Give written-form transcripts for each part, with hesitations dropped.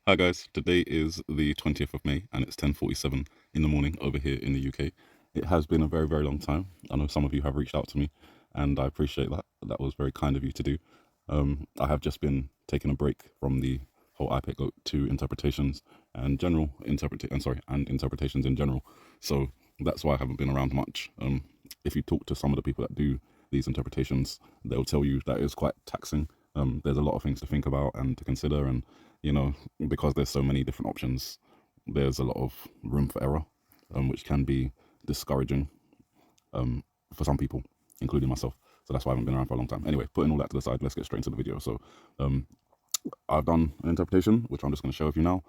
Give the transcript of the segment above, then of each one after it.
Hi guys, today is the 20th of May and it's 10:47 in the morning over here in the UK. It has been a very long time. I know some of you have reached out to me and I appreciate that. That was very kind of you to do. I have just been taking a break from the whole iPad Go to interpretations and interpretations in general. So that's why I haven't been around much. If you talk to some of the people that do these interpretations, they'll tell you that it's quite taxing. There's a lot of things to think about and to consider, and you know, because there's so many different options, there's a lot of room for error, which can be discouraging for some people, including myself. So that's why I haven't been around for a long time. Anyway, putting all that to the side, let's get straight into the video. So I've done an interpretation, which I'm just going to share with you now.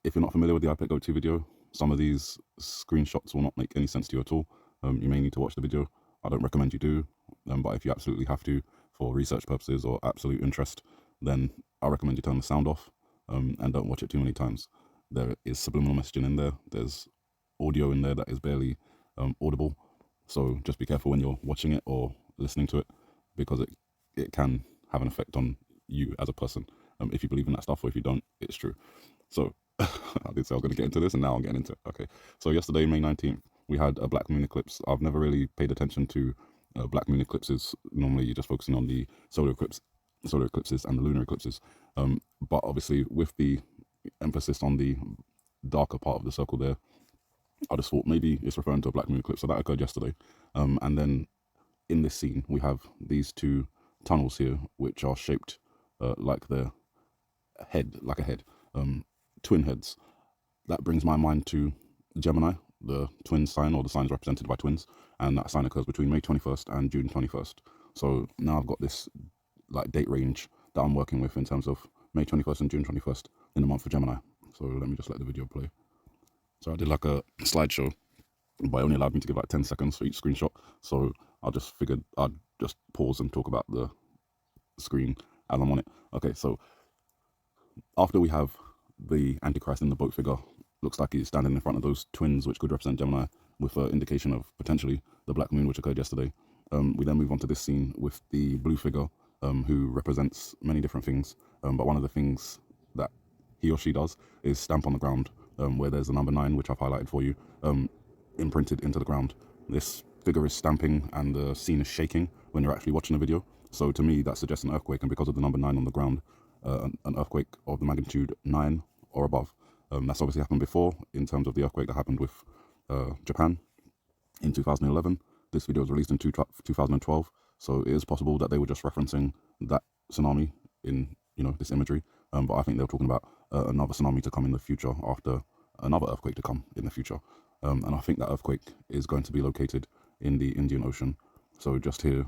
If you're not familiar with the iPad Go 2 video, some of these screenshots will not make any sense to you at all. You may need to watch the video. I don't recommend you do, but if you absolutely have to for research purposes or absolute interest, then I recommend you turn the sound off and don't watch it too many times. There is subliminal messaging in there. There's audio in there that is barely audible. So just be careful when you're watching it or listening to it, because it can have an effect on you as a person. If you believe in that stuff, or if you don't, it's true. So I did say I was going to get into this, and now I'm getting into it. Okay, so yesterday, May 19th, we had a black moon eclipse. I've never really paid attention to black moon eclipses. Normally you're just focusing on the solar eclipses and the lunar eclipses. But obviously with the emphasis on the darker part of the circle there, I just thought maybe it's referring to a black moon eclipse. So that occurred yesterday. And then in this scene, we have these two tunnels here, which are shaped like a head, twin heads. That brings my mind to Gemini, the twin sign, or the signs represented by twins, and that sign occurs between May 21st and June 21st. So now I've got this like date range that I'm working with in terms of May 21st and June 21st in the month of Gemini. So let me just let the video play. So I did like a slideshow, but it only allowed me to give like 10 seconds for each screenshot. So I just figured I'd just pause and talk about the screen as I'm on it. Okay, so after we have the Antichrist in the boat figure, looks like he's standing in front of those twins, which could represent Gemini, with an indication of potentially the black moon, which occurred yesterday. We then move on to this scene with the blue figure, who represents many different things. But one of the things that he or she does is stamp on the ground, where there's the number 9, which I've highlighted for you, imprinted into the ground. This figure is stamping and the scene is shaking when you're actually watching the video. So to me, that suggests an earthquake, and because of the number 9 on the ground, an earthquake of the magnitude 9 or above. That's obviously happened before in terms of the earthquake that happened with Japan in 2011. This video was released in 2012, so it is possible that they were just referencing that tsunami in this imagery. But I think they were talking about another tsunami to come in the future after another earthquake to come in the future. And I think that earthquake is going to be located in the Indian Ocean. So just here,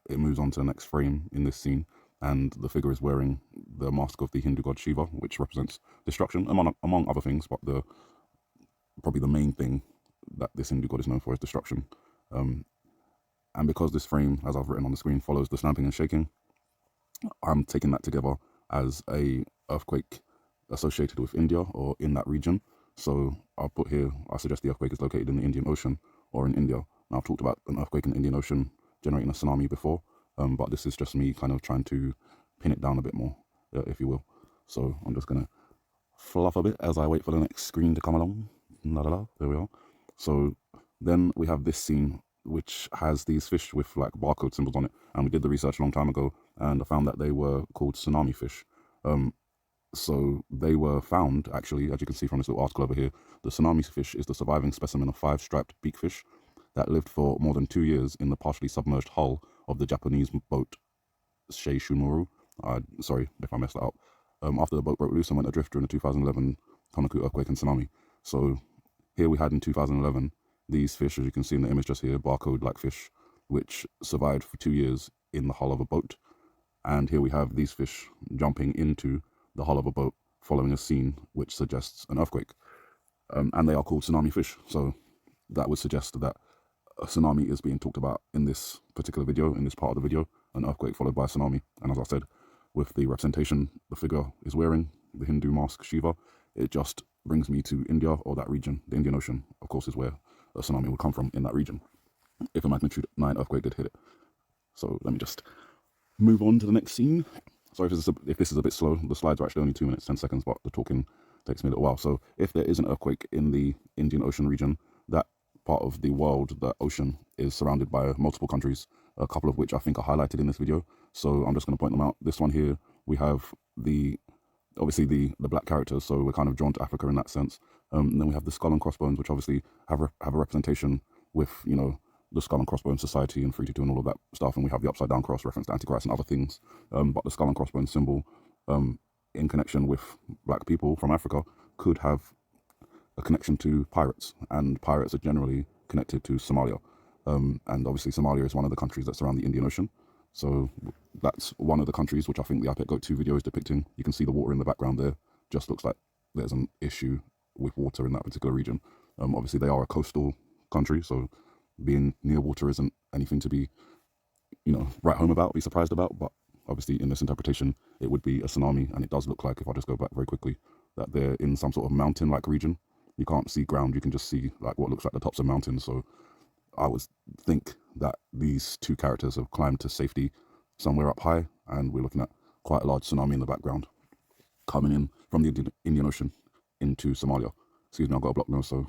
it moves on to the next frame in this scene, and the figure is wearing the mask of the Hindu god Shiva, which represents destruction, among other things, but probably the main thing that this Hindu god is known for is destruction. And because this frame, as I've written on the screen, follows the snapping and shaking, I'm taking that together as a earthquake associated with India or in that region. So I'll put here, I suggest the earthquake is located in the Indian Ocean or in India. Now I've talked about an earthquake in the Indian Ocean generating a tsunami before, but this is just me kind of trying to pin it down a bit more, if you will. So I'm just going to fluff a bit as I wait for the next screen to come along. La la la, there we are. So then we have this scene, which has these fish with like barcode symbols on it, and we did the research a long time ago, and I found that they were called tsunami fish. So they were found, actually, as you can see from this little article over here, the tsunami fish is the surviving specimen of 5 striped beakfish that lived for more than 2 years in the partially submerged hull of the Japanese boat Seishunuru. Sorry if I messed that up. After the boat broke loose and went adrift during the 2011 Tohoku earthquake and tsunami. So here we had in 2011 these fish, as you can see in the image just here, barcode-like fish, which survived for 2 years in the hull of a boat. And here we have these fish jumping into the hull of a boat following a scene which suggests an earthquake. And they are called tsunami fish. So that would suggest that a tsunami is being talked about in this particular video, in this part of the video, an earthquake followed by a tsunami. And as I said, with the representation the figure is wearing, the Hindu mask Shiva, it just brings me to India or that region. The Indian Ocean, of course, is where a tsunami would come from in that region, if a magnitude 9 earthquake did hit it. So let me just move on to the next scene. So if this is a bit slow, the slides are actually only 2 minutes, 10 seconds, but the talking takes me a little while. So if there is an earthquake in the Indian Ocean region, that part of the world, the ocean, is surrounded by multiple countries, a couple of which I think are highlighted in this video. So I'm just going to point them out. This one here, we have obviously the black characters, so we're kind of drawn to Africa in that sense. And then we have the skull and crossbones, which obviously have a representation with, you know, the skull and crossbones society and 322 and all of that stuff. And we have the upside down cross reference to Antichrist and other things. But the skull and crossbones symbol, in connection with black people from Africa, could have a connection to pirates, and pirates are generally connected to Somalia. And obviously Somalia is one of the countries that's around the Indian Ocean. So that's one of the countries which I think the IPEC Goat 2 video is depicting. You can see the water in the background there. Just looks like there's an issue with water in that particular region. Obviously they are a coastal country, so being near water isn't anything to be, you know, write home about, be surprised about. But obviously in this interpretation, it would be a tsunami. And it does look like, if I just go back very quickly, that they're in some sort of mountain-like region. You can't see ground, you can just see like what looks like the tops of mountains. So I would think that these two characters have climbed to safety somewhere up high, and we're looking at quite a large tsunami in the background coming in from the Indian Ocean into Somalia. Excuse me, I've got a blocked nose, so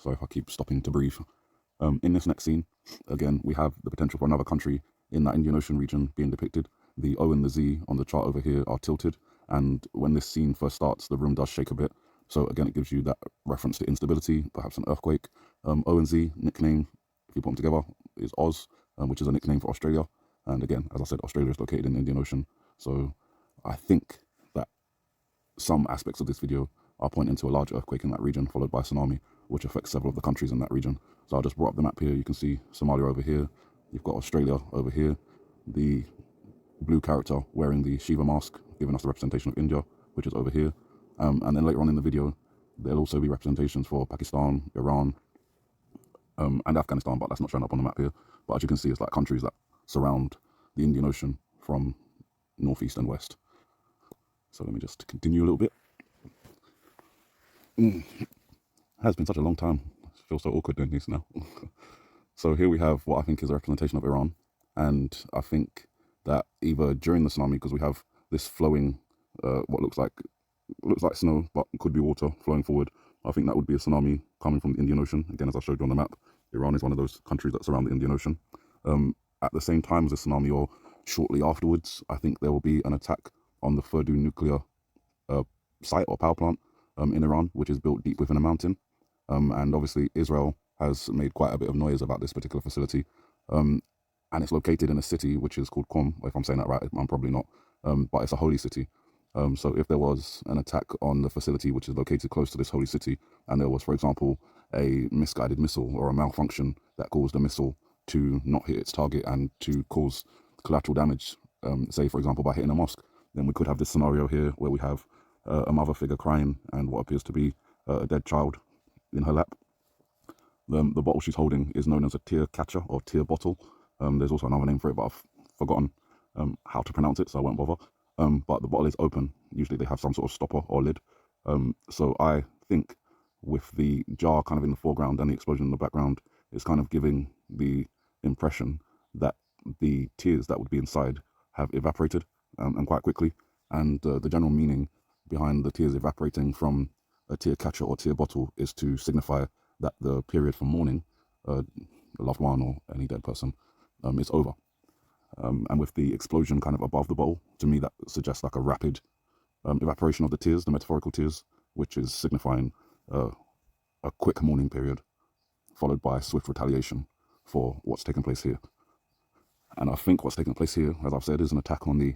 if I keep stopping to breathe. In this next scene, again, we have the potential for another country in that Indian Ocean region being depicted. The O and the Z on the chart over here are tilted, and when this scene first starts, the room does shake a bit. So again, it gives you that reference to instability, perhaps an earthquake. O and Z, nickname, if you put them together, is Oz, which is a nickname for Australia. And again, as I said, Australia is located in the Indian Ocean. So I think that some aspects of this video are pointing to a large earthquake in that region, followed by a tsunami, which affects several of the countries in that region. So I just brought up the map here. You can see Somalia over here. You've got Australia over here. The blue character wearing the Shiva mask, giving us the representation of India, which is over here. And then later on in the video, there'll also be representations for Pakistan, Iran, and Afghanistan, but that's not showing up on the map here. But as you can see, it's like countries that surround the Indian Ocean from northeast and west. So let me just continue a little bit. It has been such a long time. I feel so awkward doing this now. So here we have what I think is a representation of Iran. And I think that either during the tsunami, because we have this flowing, what looks like snow, but could be water flowing forward. I think that would be a tsunami coming from the Indian Ocean. Again, as I showed you on the map, Iran is one of those countries that surround the Indian Ocean. At the same time as the tsunami, or shortly afterwards, I think there will be an attack on the Fordow nuclear site or power plant in Iran, which is built deep within a mountain. And obviously Israel has made quite a bit of noise about this particular facility. And it's located in a city which is called Qom. If I'm saying that right, I'm probably not. But it's a holy city. So if there was an attack on the facility which is located close to this holy city, and there was, for example, a misguided missile or a malfunction that caused the missile to not hit its target and to cause collateral damage, say, for example, by hitting a mosque, then we could have this scenario here where we have a mother figure crying and what appears to be a dead child in her lap. The bottle she's holding is known as a tear catcher or tear bottle. There's also another name for it, but I've forgotten how to pronounce it, so I won't bother. But the bottle is open. Usually they have some sort of stopper or lid. So I think with the jar kind of in the foreground and the explosion in the background, it's kind of giving the impression that the tears that would be inside have evaporated, and quite quickly. And the general meaning behind the tears evaporating from a tear catcher or tear bottle is to signify that the period for mourning a loved one or any dead person is over. And with the explosion kind of above the bowl, to me that suggests like a rapid evaporation of the tears, the metaphorical tears, which is signifying a quick mourning period, followed by swift retaliation for what's taken place here. And I think what's taken place here, as I've said, is an attack on the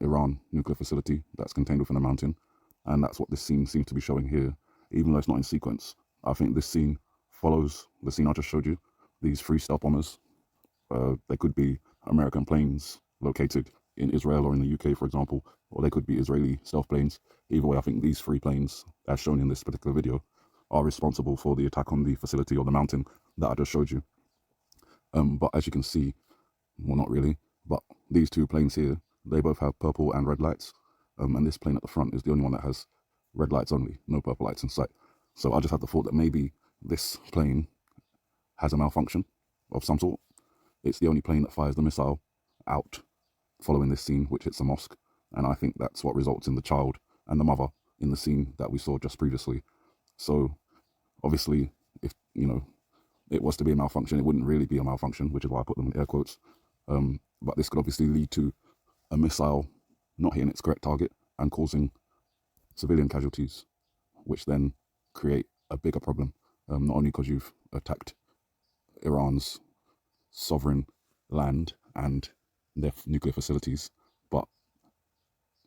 Iran nuclear facility that's contained within a mountain. And that's what this scene seems to be showing here, even though it's not in sequence. I think this scene follows the scene I just showed you. These 3 stealth bombers, they could be American planes located in Israel or in the UK, for example, or they could be Israeli stealth planes. Either way, I think these 3 planes, as shown in this particular video, are responsible for the attack on the facility or the mountain that I just showed you. But as you can see, well, not really, but these 2 planes here, they both have purple and red lights. And this plane at the front is the only one that has red lights only, no purple lights in sight. So I just had the thought that maybe this plane has a malfunction of some sort. It's the only plane that fires the missile out following this scene, which hits a mosque. And I think that's what results in the child and the mother in the scene that we saw just previously. So obviously, if it was to be a malfunction, it wouldn't really be a malfunction, which is why I put them in air quotes. But this could obviously lead to a missile not hitting its correct target and causing civilian casualties, which then create a bigger problem, not only because you've attacked Iran's sovereign land and their nuclear facilities, but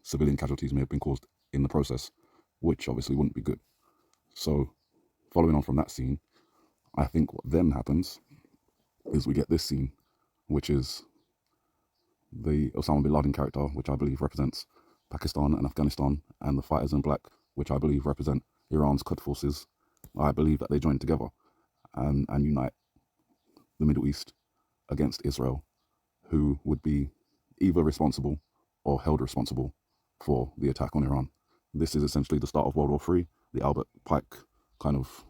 civilian casualties may have been caused in the process, which obviously wouldn't be good. So following on from that scene, I think what then happens is we get this scene, which is the Osama bin Laden character, which I believe represents Pakistan and Afghanistan, and the fighters in black, which I believe represent Iran's Quds forces. I believe that they join together and unite the Middle East against Israel, who would be either responsible or held responsible for the attack on Iran. This is essentially the start of World War III, the Albert Pike kind of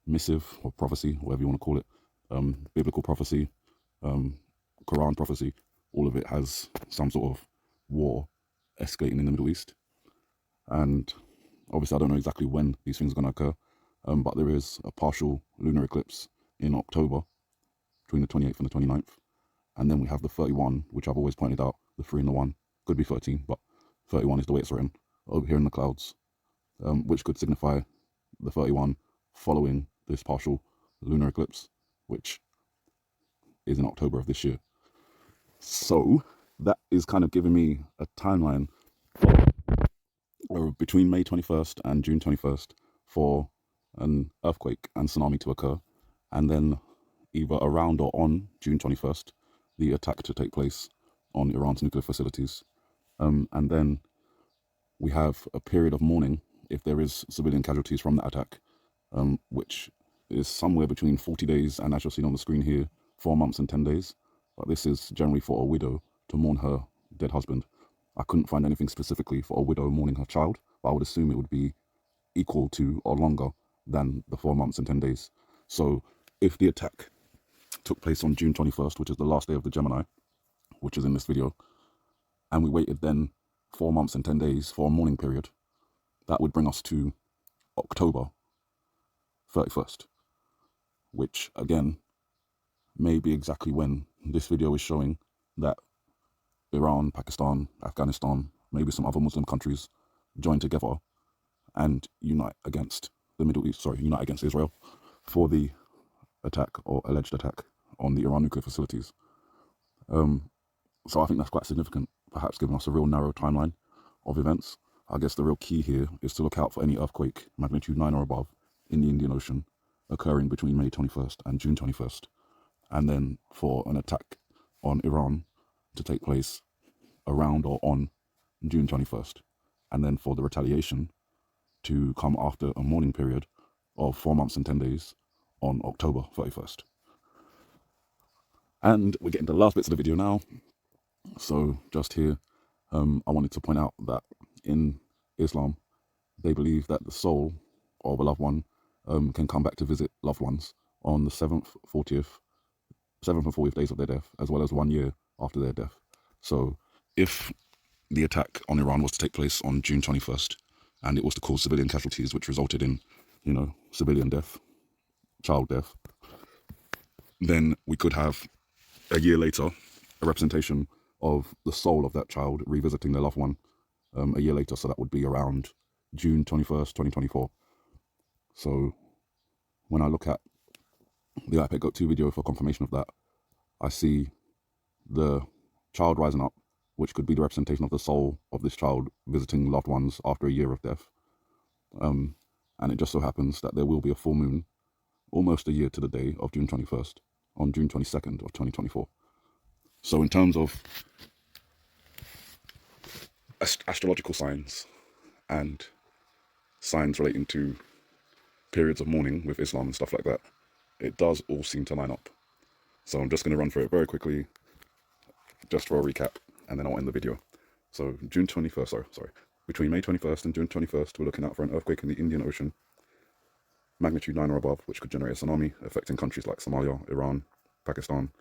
missive or prophecy, whatever you want to call it, biblical prophecy, Quran prophecy. All of it has some sort of war escalating in the Middle East. And obviously I don't know exactly when these things are going to occur, but there is a partial lunar eclipse in October between the 28th and the 29th. And then we have the 31, which I've always pointed out, the 3 and the 1, could be 13, but 31 is the way it's written, over here in the clouds, which could signify the 31 following this partial lunar eclipse, which is in October of this year. So that is kind of giving me a timeline between May 21st and June 21st for an earthquake and tsunami to occur, and then either around or on June 21st, the attack to take place on Iran's nuclear facilities. And then we have a period of mourning if there is civilian casualties from that attack, which is somewhere between 40 days and, as you're seeing on the screen here, 4 months and 10 days. But this is generally for a widow to mourn her dead husband. I couldn't find anything specifically for a widow mourning her child, but I would assume it would be equal to or longer than the 4 months and 10 days. So if the attack took place on June 21st, which is the last day of the Gemini, which is in this video, and we waited then 4 months and 10 days for a mourning period, that would bring us to October 31st, which again may be exactly when this video is showing that Iran, Pakistan, Afghanistan, maybe some other Muslim countries join together and unite against the Middle East, unite against Israel for the attack or alleged attack on the Iran nuclear facilities. So I think that's quite significant, perhaps giving us a real narrow timeline of events. I guess the real key here is to look out for any earthquake magnitude 9 or above in the Indian Ocean occurring between May 21st and June 21st, and then for an attack on Iran to take place around or on June 21st, and then for the retaliation to come after a mourning period of 4 months and 10 days on October 31st. And we're getting to the last bits of the video now. So just here, I wanted to point out that in Islam, they believe that the soul of a loved one can come back to visit loved ones on the 7th and 40th days of their death, as well as 1 year after their death. So if the attack on Iran was to take place on June 21st, and it was to cause civilian casualties, which resulted in, civilian death, child death, then we could have a year later a representation of the soul of that child revisiting their loved one a year later. So that would be around June 21st, 2024. So when I look at the iPad Goat 2 video for confirmation of that, I see the child rising up, which could be the representation of the soul of this child visiting loved ones after a year of death. And it just so happens that there will be a full moon almost a year to the day of June 21st on June 22nd of 2024. So in terms of astrological signs and signs relating to periods of mourning with Islam and stuff like that, it does all seem to line up. So I'm just going to run through it very quickly, just for a recap, and then I'll end the video. So June 21st, between May 21st and June 21st, we're looking out for an earthquake in the Indian Ocean, magnitude 9 or above, which could generate a tsunami affecting countries like Somalia, Iran, Pakistan,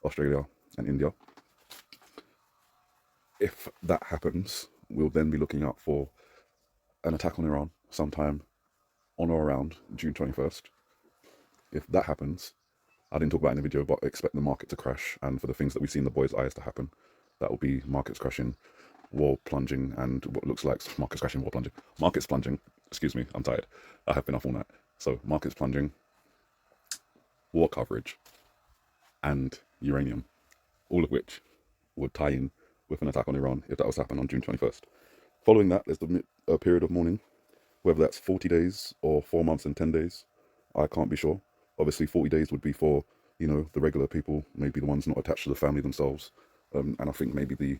Australia, and India. If that happens, we'll then be looking out for an attack on Iran sometime on or around June 21st. If that happens, I didn't talk about it in the video, but expect the market to crash, and for the things that we see in the boys' eyes to happen, that will be markets crashing, war plunging, and what looks like markets crashing, war plunging, markets plunging. Excuse me, I'm tired. I have been up all night. So markets plunging, war coverage, and uranium, all of which would tie in with an attack on Iran if that was to happen on June 21st. Following that, there's the period of mourning, whether that's 40 days or 4 months and 10 days. I can't be sure. Obviously, 40 days would be for, you know, the regular people, maybe the ones not attached to the family themselves. And I think maybe the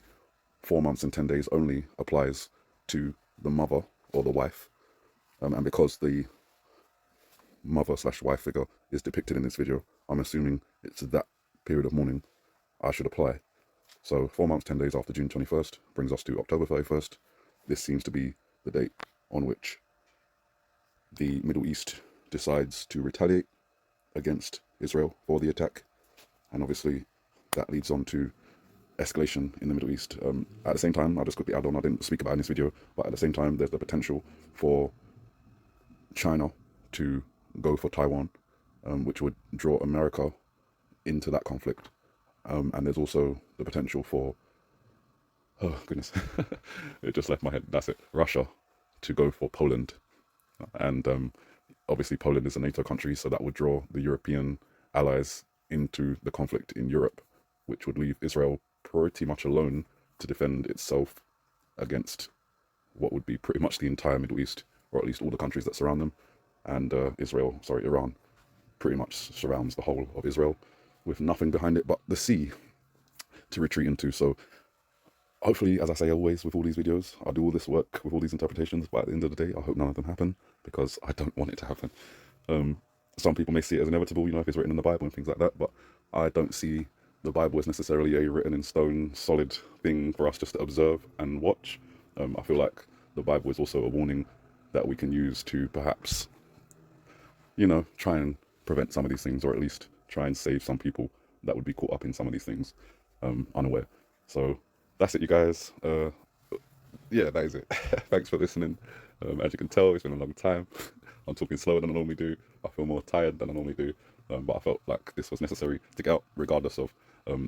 4 months and 10 days only applies to the mother or the wife. And because the mother/wife figure is depicted in this video, I'm assuming it's that period of mourning I should apply. So 4 months, 10 days after June 21st brings us to October 31st. This seems to be the date on which the Middle East decides to retaliate against Israel for the attack. And obviously that leads on to escalation in the Middle East. At the same time, I'll just quickly add on, I didn't speak about it in this video, but at the same time, there's the potential for China to go for Taiwan, which would draw America into that conflict. And there's also the potential for, oh goodness, it just left my head, that's it, Russia to go for Poland. And obviously Poland is a NATO country, so that would draw the European allies into the conflict in Europe, which would leave Israel pretty much alone to defend itself against what would be pretty much the entire Middle East, or at least all the countries that surround them. And Iran pretty much surrounds the whole of Israel with nothing behind it but the sea to retreat into. So hopefully, as I say always with all these videos, I'll do all this work with all these interpretations, but at the end of the day, I hope none of them happen, because I don't want it to happen. Some people may see it as inevitable, you know, if it's written in the Bible and things like that, but I don't see the Bible as necessarily a written in stone, solid thing for us just to observe and watch. I feel like the Bible is also a warning that we can use to perhaps, you know, try and prevent some of these things, or at least try and save some people that would be caught up in some of these things unaware. So that's it, you guys. Yeah, that is it. Thanks for listening. As you can tell, it's been a long time. I'm talking slower than I normally do. I feel more tired than I normally do. But I felt like this was necessary to get out, regardless of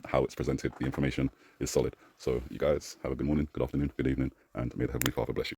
how it's presented. The information is solid. So you guys have a good morning, good afternoon, good evening, and may the Heavenly Father bless you.